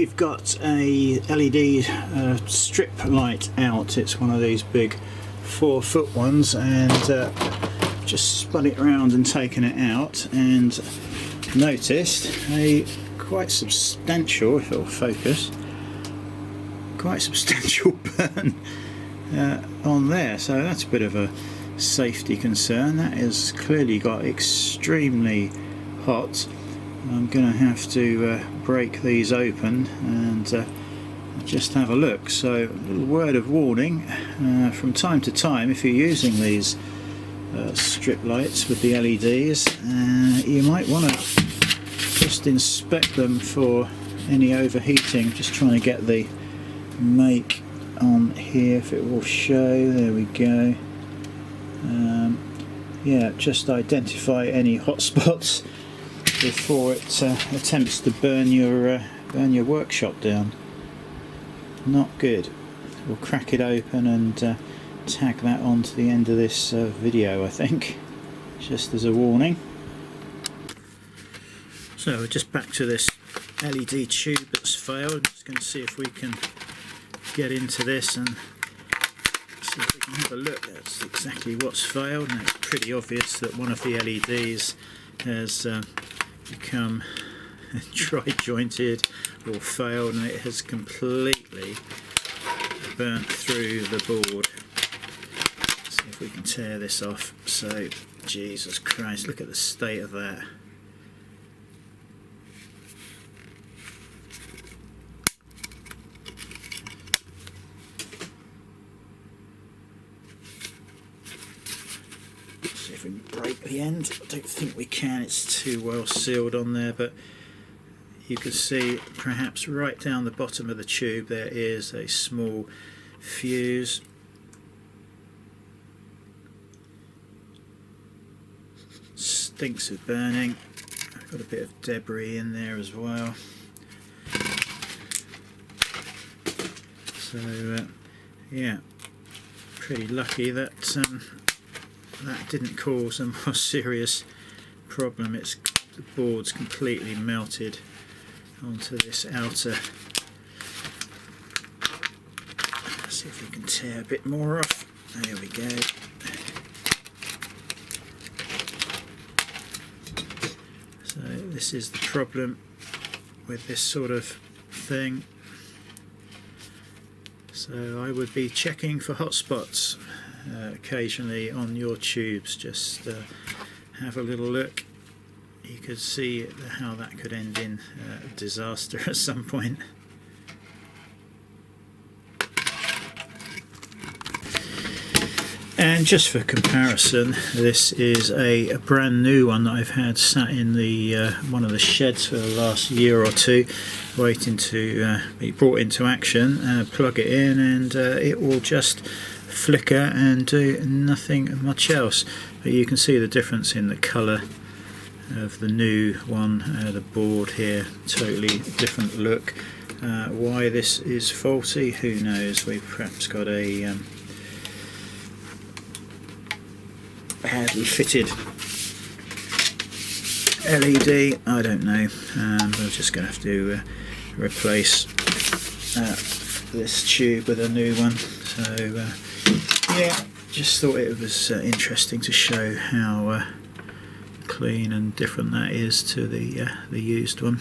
we've got a LED strip light out. It's one of these big 4-foot ones, and just spun it around and taken it out and noticed a quite substantial, if it'll focus, quite substantial burn on there. So that's a bit of a safety concern. That has clearly got extremely hot. I'm going to have to break these open and just have a look. So, a little word of warning, from time to time, if you're using these strip lights with the LEDs, you might want to just inspect them for any overheating. Just trying to get the make on here, if it will show. There we go. Yeah, just identify any hot spots before it attempts to burn your workshop down. Not good. We'll crack it open and tag that onto the end of this video, I think, just as a warning. So we're just back to this LED tube that's failed. I'm just going to see if we can get into this and see if we can have a look. That's exactly what's failed, and it's pretty obvious that one of the LEDs has become dry jointed or failed, and it has completely burnt through the board. Let's see if we can tear this off. So, Jesus Christ, look at the state of that. See if we can break the end. I don't think we can, it's too well sealed on there, but you can see perhaps right down the bottom of the tube there is a small fuse. Stinks of burning. I've got a bit of debris in there as well. So yeah, pretty lucky that that didn't cause a more serious problem. The board's completely melted onto this outer. Let's see if we can tear a bit more off. There we go. So this is the problem with this sort of thing. So I would be checking for hot spots occasionally on your tubes. Just have a little look. You could see how that could end in a disaster at some point. And just for comparison, this is a brand new one that I've had sat in the one of the sheds for the last year or two, waiting to be brought into action. Plug it in and it will just flicker and do nothing much else. But you can see the difference in the colour of the new one. The board here, totally different look. Why this is faulty, who knows? We've perhaps got a badly fitted LED, I don't know. We're just going to have to replace this tube with a new one. So yeah, just thought it was interesting to show how clean and different that is to the used one.